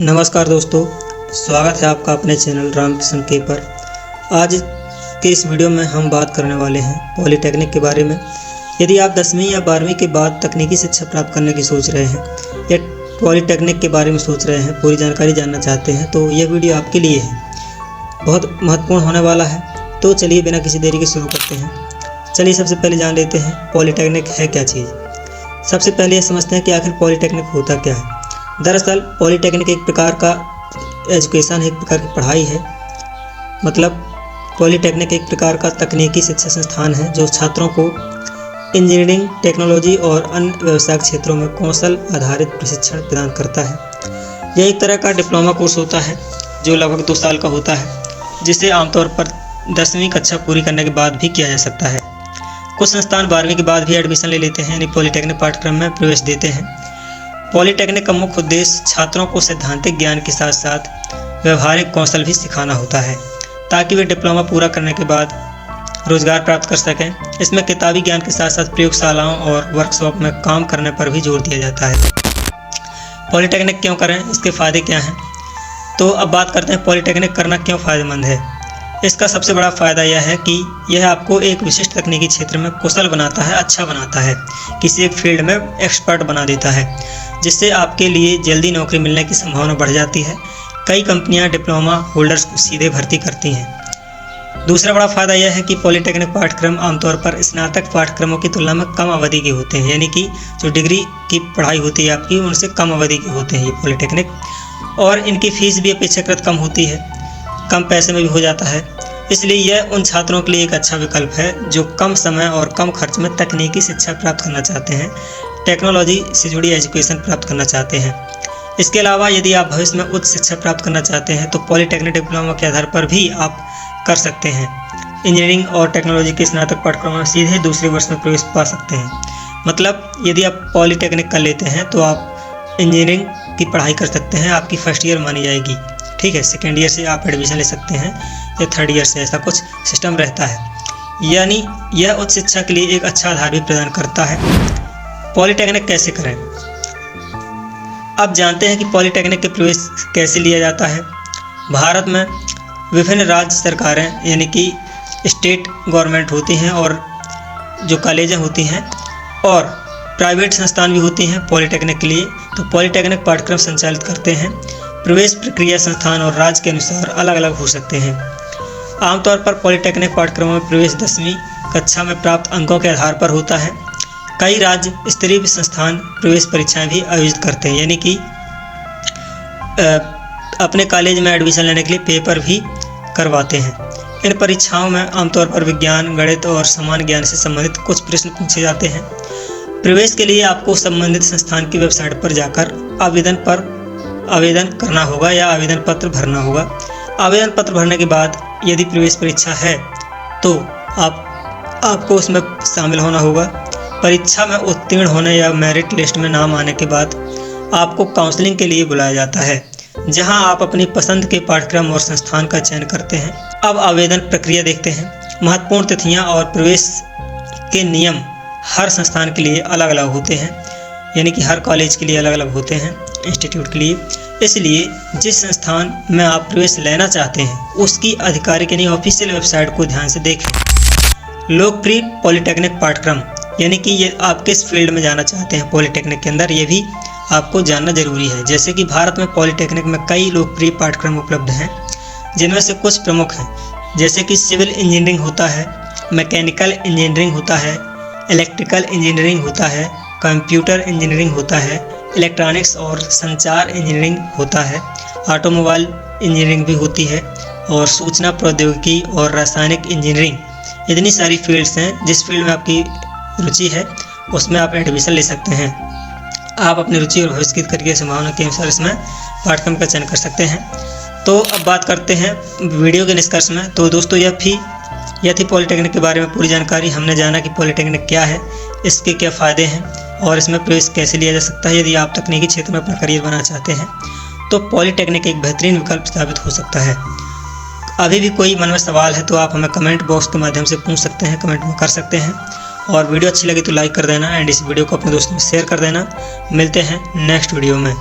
नमस्कार दोस्तों, स्वागत है आपका अपने चैनल रामकिशन के पर। आज के इस वीडियो में हम बात करने वाले हैं पॉलीटेक्निक के बारे में। यदि आप 10वीं या 12वीं के बाद तकनीकी शिक्षा प्राप्त करने की सोच रहे हैं या पॉलीटेक्निक के बारे में सोच रहे हैं, पूरी जानकारी जानना चाहते हैं, तो यह वीडियो आपके लिए है, बहुत महत्वपूर्ण होने वाला है। तो चलिए बिना किसी देरी के शुरू करते हैं। चलिए सबसे पहले जान लेते हैं पॉलीटेक्निक है क्या चीज़। सबसे पहले ये समझते हैं कि आखिर पॉलीटेक्निक होता क्या है। दरअसल पॉलीटेक्निक एक प्रकार का एजुकेशन है, एक प्रकार की पढ़ाई है। मतलब पॉलीटेक्निक एक प्रकार का तकनीकी शिक्षा संस्थान है जो छात्रों को इंजीनियरिंग, टेक्नोलॉजी और अन्य व्यावसायिक क्षेत्रों में कौशल आधारित प्रशिक्षण प्रदान करता है। यह एक तरह का डिप्लोमा कोर्स होता है जो लगभग 2 साल का होता है, जिसे आमतौर पर 10वीं कक्षा पूरी करने के बाद भी किया जा सकता है। कुछ संस्थान 12वीं के बाद भी एडमिशन ले लेते हैं, यानी पॉलीटेक्निक पाठ्यक्रम में प्रवेश देते हैं। पॉलीटेक्निक का मुख्य उद्देश्य छात्रों को सैद्धांतिक ज्ञान के साथ साथ व्यवहारिक कौशल भी सिखाना होता है, ताकि वे डिप्लोमा पूरा करने के बाद रोजगार प्राप्त कर सकें। इसमें किताबी ज्ञान के साथ साथ प्रयोगशालाओं और वर्कशॉप में काम करने पर भी जोर दिया जाता है। पॉलीटेक्निक क्यों करें, इसके फ़ायदे क्या हैं? तो अब बात करते हैं पॉलीटेक्निक करना क्यों फ़ायदेमंद है। इसका सबसे बड़ा फ़ायदा यह है कि यह आपको एक विशिष्ट तकनीकी क्षेत्र में कुशल बनाता है, अच्छा बनाता है, किसी एक फील्ड में एक्सपर्ट बना देता है, जिससे आपके लिए जल्दी नौकरी मिलने की संभावना बढ़ जाती है। कई कंपनियां डिप्लोमा होल्डर्स को सीधे भर्ती करती हैं। दूसरा बड़ा फ़ायदा यह है कि पॉलीटेक्निक पाठ्यक्रम आमतौर पर स्नातक पाठ्यक्रमों की तुलना में कम अवधि के होते हैं, यानी कि जो डिग्री की पढ़ाई होती है आपकी, उनसे कम अवधि के होते हैं ये पॉलीटेक्निक। और इनकी फ़ीस भी अपेक्षाकृत कम होती है, कम पैसे में भी हो जाता है। इसलिए यह उन छात्रों के लिए एक अच्छा विकल्प है जो कम समय और कम खर्च में तकनीकी शिक्षा प्राप्त करना चाहते हैं, टेक्नोलॉजी से जुड़ी एजुकेशन प्राप्त करना चाहते हैं। इसके अलावा यदि आप भविष्य में उच्च शिक्षा प्राप्त करना चाहते हैं तो पॉलीटेक्निक डिप्लोमा के आधार पर भी आप कर सकते हैं। इंजीनियरिंग और टेक्नोलॉजी के स्नातक पाठ्यक्रम में सीधे दूसरे वर्ष में प्रवेश पा सकते हैं। मतलब यदि आप पॉलीटेक्निक कर लेते हैं तो आप इंजीनियरिंग की पढ़ाई कर सकते हैं, आपकी फर्स्ट ईयर मानी जाएगी, ठीक है। सेकेंड ईयर से आप एडमिशन ले सकते हैं या थर्ड ईयर से, ऐसा कुछ सिस्टम रहता है। यानी यह उच्च शिक्षा के लिए एक अच्छा आधार भी प्रदान करता है। पॉलीटेक्निक कैसे करें, अब जानते हैं कि पॉलीटेक्निक के प्रवेश कैसे लिया जाता है। भारत में विभिन्न राज्य सरकारें यानी कि स्टेट गवर्नमेंट होती हैं और जो कॉलेजें होती हैं, और प्राइवेट संस्थान भी होती हैं पॉलीटेक्निक के लिए। तो पॉलीटेक्निक पाठ्यक्रम संचालित करते हैं। प्रवेश प्रक्रिया संस्थान और राज्य के अनुसार अलग अलग हो सकते हैं। आमतौर पर पॉलीटेक्निक पाठ्यक्रमों में प्रवेश 10वीं कक्षा में प्राप्त अंकों के आधार पर होता है। कई राज्य स्तरीय संस्थान प्रवेश परीक्षाएं भी आयोजित करते हैं, यानी कि अपने कॉलेज में एडमिशन लेने के लिए पेपर भी करवाते हैं। इन परीक्षाओं में आमतौर पर विज्ञान, गणित और सामान्य ज्ञान से संबंधित कुछ प्रश्न पूछे जाते हैं। प्रवेश के लिए आपको संबंधित संस्थान की वेबसाइट पर जाकर आवेदन करना होगा या आवेदन पत्र भरना होगा। आवेदन पत्र भरने के बाद यदि प्रवेश परीक्षा है तो आपको उसमें शामिल होना होगा। परीक्षा में उत्तीर्ण होने या मेरिट लिस्ट में नाम आने के बाद आपको काउंसलिंग के लिए बुलाया जाता है, जहां आप अपनी पसंद के पाठ्यक्रम और संस्थान का चयन करते हैं। अब आवेदन प्रक्रिया देखते हैं। महत्वपूर्ण तिथियां और प्रवेश के नियम हर संस्थान के लिए अलग अलग होते हैं, यानी कि हर कॉलेज के लिए अलग अलग होते हैं, इंस्टीट्यूट के लिए। इसलिए जिस संस्थान में आप प्रवेश लेना चाहते हैं उसकी आधिकारिक यानी ऑफिशियल वेबसाइट को ध्यान से देखें। लोकप्रिय पॉलीटेक्निक पाठ्यक्रम, यानी कि ये आप किस फील्ड में जाना चाहते हैं पॉलीटेक्निक के अंदर, ये भी आपको जानना जरूरी है। जैसे कि भारत में पॉलीटेक्निक में कई लोकप्रिय पाठ्यक्रम उपलब्ध हैं, जिनमें से कुछ प्रमुख हैं, जैसे कि सिविल इंजीनियरिंग होता है, मैकेनिकल इंजीनियरिंग होता है, इलेक्ट्रिकल इंजीनियरिंग होता है, कंप्यूटर इंजीनियरिंग होता है, इलेक्ट्रॉनिक्स और संचार इंजीनियरिंग होता है, ऑटोमोबाइल इंजीनियरिंग भी होती है, और सूचना प्रौद्योगिकी और रासायनिक इंजीनियरिंग। इतनी सारी फील्ड्स हैं। जिस फील्ड में आपकी रुचि है उसमें आप एडमिशन ले सकते हैं। आप अपनी रुचि और भविष्य की करियर संभावना के अनुसार इसमें पाठ्यक्रम का चयन कर सकते हैं। तो अब बात करते हैं वीडियो के निष्कर्ष में। तो दोस्तों यह थी पॉलीटेक्निक के बारे में पूरी जानकारी। हमने जाना कि पॉलीटेक्निक क्या है, इसके क्या फ़ायदे हैं और इसमें प्रवेश कैसे लिया जा सकता है। यदि आप तकनीकी क्षेत्र में अपना करियर बनाना चाहते हैं तो पॉलीटेक्निक एक बेहतरीन विकल्प साबित हो सकता है। अभी भी कोई मन में सवाल है तो आप हमें कमेंट बॉक्स के माध्यम से पूछ सकते हैं, कमेंट में कर सकते हैं। और वीडियो अच्छी लगी तो लाइक कर देना एंड इस वीडियो को अपने दोस्तों में शेयर कर देना। मिलते हैं नेक्स्ट वीडियो में।